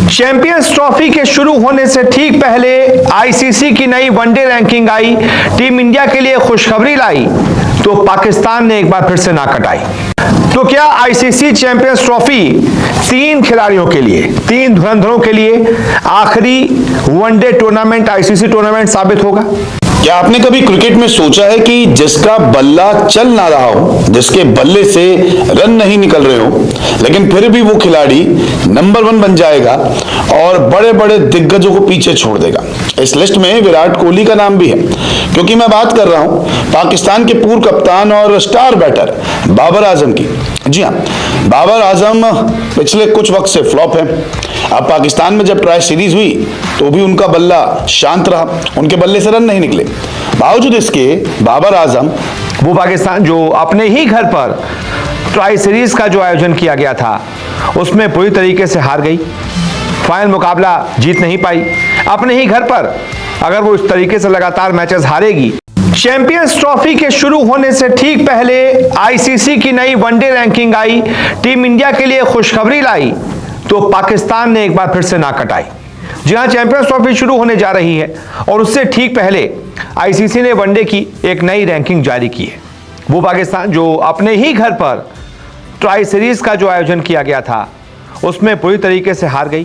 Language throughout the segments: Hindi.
चैंपियंस ट्रॉफी के शुरू होने से ठीक पहले आईसीसी की नई वनडे रैंकिंग आई। टीम इंडिया के लिए खुशखबरी लाई तो पाकिस्तान ने एक बार फिर से नाक कटाई। तो क्या आईसीसी चैंपियंस ट्रॉफी तीन खिलाड़ियों के लिए, तीन धुरंधरों के लिए आखिरी वनडे टूर्नामेंट, आईसीसी टूर्नामेंट साबित होगा? क्या आपने कभी क्रिकेट में सोचा है कि जिसका बल्ला चल ना रहा हो, जिसके बल्ले से रन नहीं निकल रहे हो, लेकिन फिर भी वो खिलाड़ी नंबर 1 बन जाएगा और बड़े बड़े दिग्गजों को पीछे छोड़ देगा? इस लिस्ट में विराट कोहली का नाम भी है, क्योंकि मैं बात कर रहा हूं पाकिस्तान के पूर्व कप्तान और स्टार बैटर बाबर आजम की। जी हाँ, बाबर आजम पिछले कुछ वक्त से फ्लॉप है। अब पाकिस्तान में जब ट्राई सीरीज हुई तो भी उनका बल्ला शांत रहा, उनके बल्ले से रन नहीं निकले। बावजूद इसके बाबर आजम, वो पाकिस्तान जो अपने ही घर पर ट्राई सीरीज का जो आयोजन किया गया था उसमें पूरी तरीके से हार गई, फाइनल मुकाबला जीत नहीं पाई। अपने ही घर पर अगर वो इस तरीके से लगातार मैचेस हारेगी। चैंपियंस ट्रॉफी के शुरू होने से ठीक पहले आईसीसी की नई वनडे रैंकिंग आई। टीम इंडिया के लिए खुशखबरी लाई तो पाकिस्तान ने एक बार फिर से नाक कटाई। जी हां, चैंपियंस ट्रॉफी शुरू होने जा रही है और उससे ठीक पहले आईसीसी ने वनडे की एक नई रैंकिंग जारी की है। वो पाकिस्तान जो अपने ही घर पर ट्राई सीरीज का जो आयोजन किया गया था उसमें पूरी तरीके से हार गई,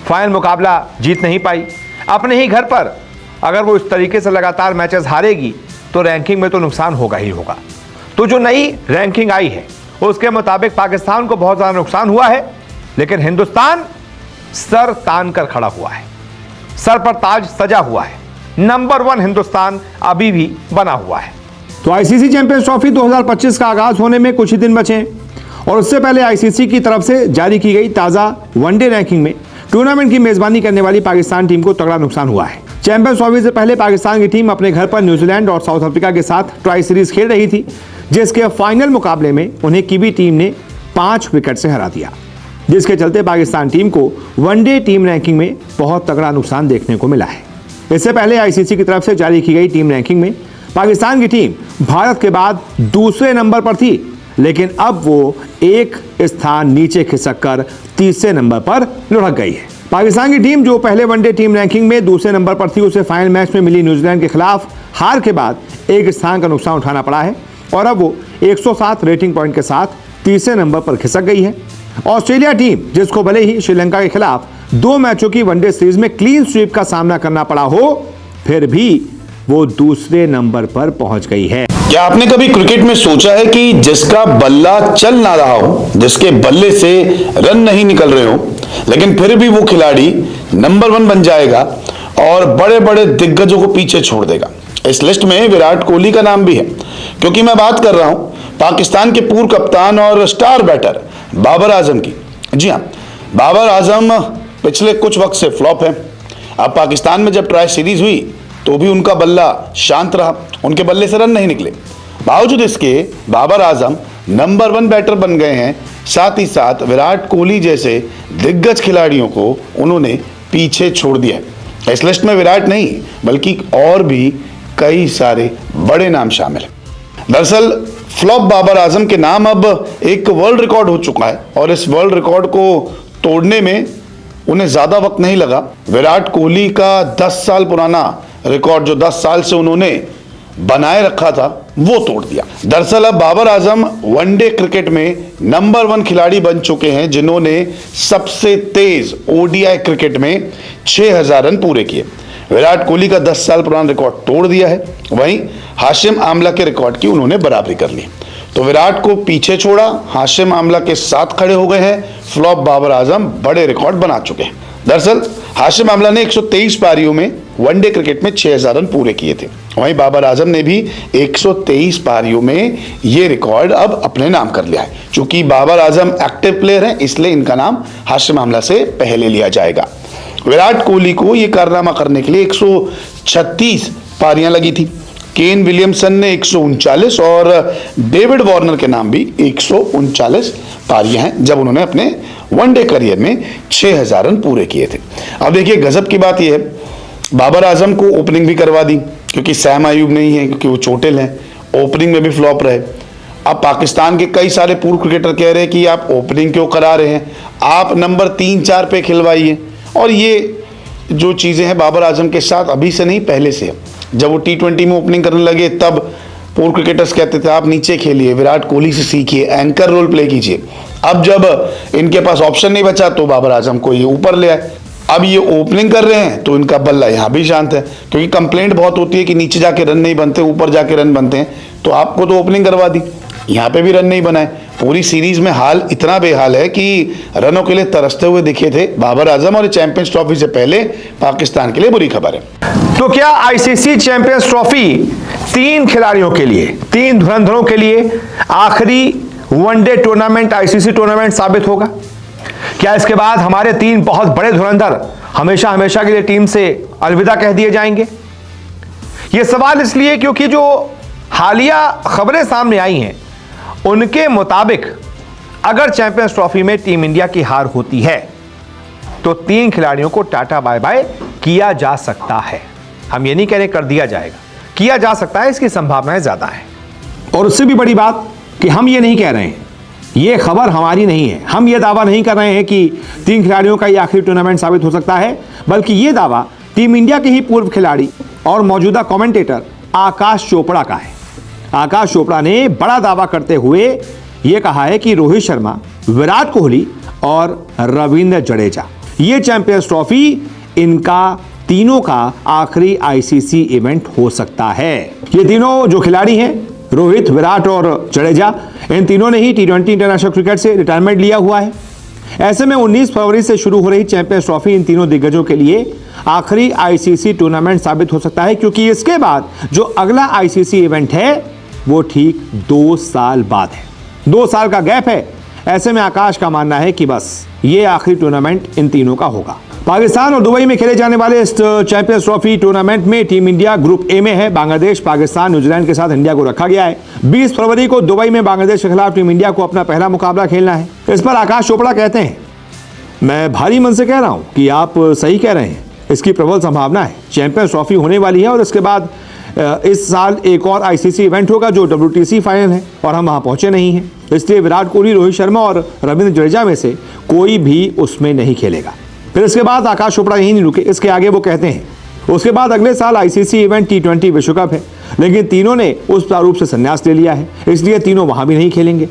फाइनल मुकाबला जीत नहीं पाई। अपने ही घर पर अगर वो इस तरीके से लगातार मैचेस हारेगी तो रैंकिंग में तो नुकसान होगा ही होगा। तो जो नई रैंकिंग आई है उसके मुताबिक पाकिस्तान को बहुत ज़्यादा नुकसान हुआ है, लेकिन हिंदुस्तान सर तान कर खड़ा हुआ है, सर पर ताज सजा हुआ है। नंबर 1 हिंदुस्तान अभी भी बना हुआ है। तो आईसीसी चैंपियंस ट्रॉफी 2025 का आगाज होने में कुछ ही दिन बचे हैं और उससे पहले आईसीसी की तरफ से जारी की गई ताज़ा वनडे रैंकिंग में टूर्नामेंट की मेजबानी करने वाली पाकिस्तान टीम को तगड़ा नुकसान हुआ है। चैंपियंस ट्रॉफी से पहले पाकिस्तान की टीम अपने घर पर न्यूजीलैंड और साउथ अफ्रीका के साथ ट्राई सीरीज खेल रही थी, जिसके फाइनल मुकाबले में उन्हें कीवी टीम ने 5 विकेट से हरा दिया, जिसके चलते पाकिस्तान टीम को वनडे टीम रैंकिंग में बहुत तगड़ा नुकसान देखने को मिला है। इससे पहले आईसीसी की तरफ से जारी की गई टीम रैंकिंग में पाकिस्तान की टीम भारत के बाद दूसरे नंबर पर थी, लेकिन अब वो एक स्थान नीचे खिसक कर तीसरे नंबर पर लुढ़क गई है। पाकिस्तान की टीम जो पहले वनडे टीम रैंकिंग में दूसरे नंबर पर थी, उसे फाइनल मैच में मिली न्यूजीलैंड के खिलाफ हार के बाद एक स्थान का नुकसान उठाना पड़ा है और अब वो 107 रेटिंग पॉइंट के साथ तीसरे नंबर पर खिसक गई है। ऑस्ट्रेलिया टीम, जिसको भले ही श्रीलंका के खिलाफ 2 मैचों की वनडे सीरीज में क्लीन स्वीप का सामना करना पड़ा हो, फिर भी वो दूसरे नंबर पर पहुंच गई है। क्या आपने कभी क्रिकेट में सोचा है कि जिसका बल्ला चल ना रहा हो, जिसके बल्ले से रन नहीं निकल रहे हो, लेकिन फिर भी वो खिलाड़ी नंबर 1 बन जाएगा और बड़े बड़े दिग्गजों को पीछे छोड़ देगा? इस लिस्ट में विराट कोहली का नाम भी है, क्योंकि मैं बात कर रहा हूं पाकिस्तान के पूर्व कप्तान और स्टार बैटर बाबर आजम की। जी हाँ, बाबर आजम पिछले कुछ वक्त से फ्लॉप है। अब पाकिस्तान में जब ट्राई सीरीज हुई तो भी उनका बल्ला शांत रहा, उनके बल्ले से रन नहीं निकले। बावजूद इसके बाबर आजम नंबर 1 बैटर बन गए हैं। साथ ही साथ विराट कोहली जैसे दिग्गज खिलाड़ियों को उन्होंने पीछे छोड़ दिया है। इस लिस्ट में विराट नहीं बल्कि और भी कई सारे बड़े नाम शामिल हैं। दरअसल फ्लॉप बाबर आजम के नाम अब एक वर्ल्ड रिकॉर्ड हो चुका है और इस वर्ल्ड रिकॉर्ड को तोड़ने में उन्हें ज्यादा वक्त नहीं लगा। विराट कोहली का 10 साल पुराना रिकॉर्ड जो 10 साल से उन्होंने बनाए रखा था वो तोड़ दिया। दरअसल अब बाबर आजम वनडे क्रिकेट में नंबर 1 खिलाड़ी बन चुके हैं, जिन्होंने सबसे तेज ओडीआई क्रिकेट में 6000 रन पूरे किए। विराट कोहली का 10 साल पुराना रिकॉर्ड तोड़ दिया है, वहीं हाशिम आमला के रिकॉर्ड की उन्होंने बराबरी कर ली। तो विराट को पीछे छोड़ा, हाशिम आमला के साथ खड़े हो गए हैं। फ्लॉप बाबर आजम बड़े रिकॉर्ड बना चुके हैं। दरअसल हाशिम आमला ने 123 पारियों में वनडे क्रिकेट में 6000 रन पूरे किए थे, वहीं बाबर आजम ने भी 123 पारियों में ये रिकॉर्ड अब अपने नाम कर लिया है। चूंकि बाबर आजम एक्टिव प्लेयर हैं, इसलिए इनका नाम हाशिम आमला से पहले लिया जाएगा। विराट कोहली को यह कारनामा करने के लिए 136 पारियां लगी थी। केन विलियमसन ने 139 और डेविड वार्नर के नाम भी 139 पारियां हैं, जब उन्होंने अपने वनडे करियर में 6000 रन पूरे किए थे। अब देखिए, गजब की बात यह है, बाबर आजम को ओपनिंग भी करवा दी क्योंकि सैम अयूब नहीं है, क्योंकि वो चोटिल हैं, ओपनिंग में भी फ्लॉप रहे। अब पाकिस्तान के कई सारे पूर्व क्रिकेटर कह रहे हैं कि आप ओपनिंग क्यों करा रहे हैं, आप नंबर 3-4 पे खिलवाइए। और ये जो चीज़ें हैं बाबर आजम के साथ अभी से नहीं, पहले से। जब वो T20 में ओपनिंग करने लगे तब पूर्व क्रिकेटर्स कहते थे आप नीचे खेलिए, विराट कोहली से सीखिए, एंकर रोल प्ले कीजिए। अब जब इनके पास ऑप्शन नहीं बचा तो बाबर आजम को ये ऊपर ले आए। अब ये ओपनिंग कर रहे हैं तो इनका बल्ला यहाँ भी शांत है, क्योंकि कंप्लेंट बहुत होती है कि नीचे जाके रन नहीं बनते, ऊपर जाके रन बनते हैं। तो आपको तो ओपनिंग करवा दी, यहाँ पे भी रन नहीं बनाए। पूरी सीरीज में हाल इतना बेहाल है कि रनों के लिए तरसते हुए दिखे थे बाबर आजम, और चैंपियंस ट्रॉफी से पहले पाकिस्तान के लिए बुरी खबर है। तो क्या आईसीसी चैंपियंस ट्रॉफी 3 खिलाड़ियों के लिए, 3 धुरंधरों के लिए आखिरी वनडे टूर्नामेंट, आईसीसी टूर्नामेंट साबित होगा? क्या इसके बाद हमारे 3 बहुत बड़े धुरंधर हमेशा हमेशा के लिए टीम से अलविदा कह दिए जाएंगे? यह सवाल इसलिए क्योंकि जो हालिया खबरें सामने आई हैं उनके मुताबिक अगर चैंपियंस ट्रॉफी में टीम इंडिया की हार होती है तो 3 खिलाड़ियों को टाटा बाय बाय किया जा सकता है। हम ये नहीं कह रहे कर दिया जाएगा, किया जा सकता है, इसकी संभावनाएं ज्यादा है। और उससे भी बड़ी बात कि हम ये नहीं कह रहे हैं, ये खबर हमारी नहीं है, हम ये दावा नहीं कर रहे हैं कि 3 खिलाड़ियों का ये आखिरी टूर्नामेंट साबित हो सकता है, बल्कि ये दावा टीम इंडिया के ही पूर्व खिलाड़ी और मौजूदा कमेंटेटर आकाश चोपड़ा का है। आकाश चोपड़ा ने बड़ा दावा करते हुए यह कहा है कि रोहित शर्मा, विराट कोहली और रविंद्र जडेजा, ये चैंपियंस ट्रॉफी इनका तीनों का आखिरी आईसीसी इवेंट हो सकता है। ये तीनों जो खिलाड़ी हैं, रोहित, विराट और जडेजा, इन तीनों ने ही T20 इंटरनेशनल क्रिकेट से रिटायरमेंट लिया हुआ है। ऐसे में 19 फरवरी से शुरू हो रही चैंपियंस ट्रॉफी इन तीनों दिग्गजों के लिए आखिरी आईसीसी टूर्नामेंट साबित हो सकता है, क्योंकि इसके बाद जो अगला आईसीसी इवेंट है वो ठीक 2 साल बाद है। 2 साल का गैप है। ऐसे में आकाश का मानना है कि बस ये आखिरी टूर्नामेंट इन तीनों का होगा। पाकिस्तान और दुबई में खेले जाने वाले इस चैंपियंस ट्रॉफी टूर्नामेंट में टीम इंडिया ग्रुप ए में है। बांग्लादेश, पाकिस्तान, न्यूजीलैंड के साथ इंडिया को रखा गया है। 20 फरवरी को दुबई में बांग्लादेश के खिलाफ टीम इंडिया को अपना पहला मुकाबला खेलना है। इस पर आकाश चोपड़ा कहते हैं, मैं भारी मन से कह रहा हूं कि आप सही कह रहे हैं, इसकी प्रबल संभावना है। चैंपियंस ट्रॉफी होने वाली है और इसके बाद इस साल एक और आईसीसी इवेंट होगा जो WTC फाइनल है, और हम वहां पहुंचे नहीं हैं। इसलिए विराट कोहली, रोहित शर्मा और रविंद्र जडेजा में से कोई भी उसमें नहीं खेलेगा। फिर इसके बाद आकाश चोपड़ा यहीं नहीं रुके, इसके आगे वो कहते हैं उसके बाद अगले साल आईसीसी इवेंट T20 विश्व कप है, लेकिन तीनों ने उस प्रारूप से संन्यास ले लिया है, इसलिए तीनों वहां भी नहीं खेलेंगे।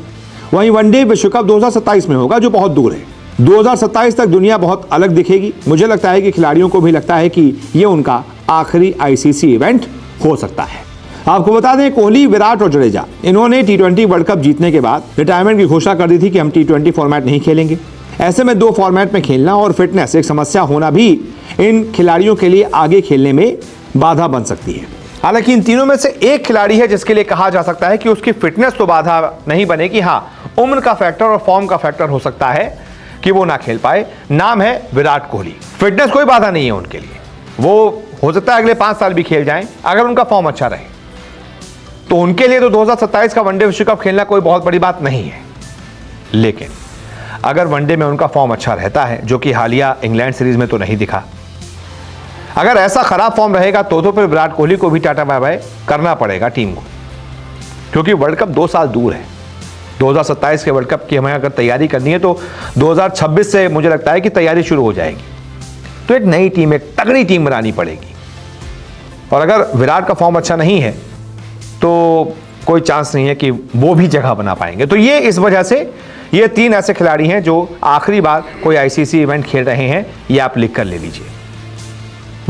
वहीं वनडे विश्व कप 2027 में होगा, जो बहुत दूर है। 2027 तक दुनिया बहुत अलग दिखेगी। मुझे लगता है कि खिलाड़ियों को भी लगता है कि ये उनका आखिरी आईसीसी इवेंट हो सकता है। आपको बता दें, कोहली, विराट और जडेजा, इन्होंने T20 वर्ल्ड कप जीतने के बाद रिटायरमेंट की घोषणा कर दी थी कि हम T20 फॉर्मेट नहीं खेलेंगे। ऐसे में 2 फॉर्मेट में खेलना और फिटनेस एक समस्या होना भी इन खिलाड़ियों के लिए आगे खेलने में बाधा बन सकती है। हालांकि इन तीनों में से एक खिलाड़ी है जिसके लिए कहा जा सकता है कि उसकी फिटनेस तो बाधा नहीं बनेगी, हाँ उम्र का फैक्टर और फॉर्म का फैक्टर हो सकता है कि वो ना खेल पाए। नाम है विराट कोहली। फिटनेस कोई बाधा नहीं है उनके लिए, वो हो सकता है अगले 5 साल भी खेल जाएं अगर उनका फॉर्म अच्छा रहे, तो उनके लिए तो 2027 का वनडे विश्व कप खेलना कोई बहुत बड़ी बात नहीं है। लेकिन अगर वनडे में उनका फॉर्म अच्छा रहता है, जो कि हालिया इंग्लैंड सीरीज में तो नहीं दिखा, अगर ऐसा खराब फॉर्म रहेगा तो फिर विराट कोहली को भी टाटा बाय बाय करना पड़ेगा टीम को, क्योंकि वर्ल्ड कप 2 साल दूर है। 2027 के वर्ल्ड कप की हमें अगर तैयारी करनी है तो 2026 से मुझे लगता है कि तैयारी शुरू हो जाएगी। तो एक नई टीम, एक तगड़ी टीम बनानी पड़ेगी, और अगर विराट का फॉर्म अच्छा नहीं है तो कोई चांस नहीं है कि वो भी जगह बना पाएंगे। तो ये इस वजह से ये 3 ऐसे खिलाड़ी हैं जो आखिरी बार कोई आईसीसी इवेंट खेल रहे हैं, ये आप लिख कर ले लीजिए।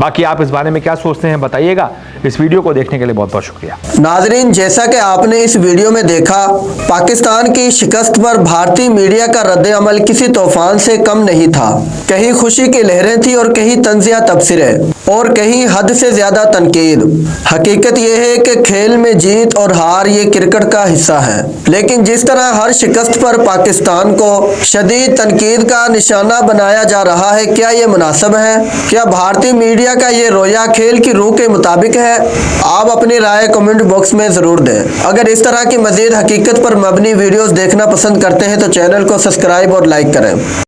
बाकी आप इस बारे में क्या सोचते हैं बताइएगा। इस वीडियो को देखने के लिए बहुत बहुत शुक्रिया। नाजरीन, जैसा कि आपने इस वीडियो में देखा, पाकिस्तान की शिकस्त पर भारतीय मीडिया का रद्द-ए-अमल किसी तूफान से कम नहीं था। कहीं खुशी की लहरें थी और कहीं तंजिया तबसरे और कहीं हद से ज्यादा तनकीद। हकीकत यह है कि खेल में जीत और हार ये क्रिकेट का हिस्सा है, लेकिन जिस तरह हर शिकस्त पर पाकिस्तान को शदीद तनकीद का निशाना बनाया जा रहा है, क्या ये मुनासिब है? क्या भारतीय मीडिया का ये रोया खेल की रूह के मुताबिक है? आप अपनी राय कमेंट बॉक्स में जरूर दें। अगर इस तरह की मजीद हकीकत पर मबनी वीडियोस देखना पसंद करते हैं तो चैनल को सब्सक्राइब और लाइक करें।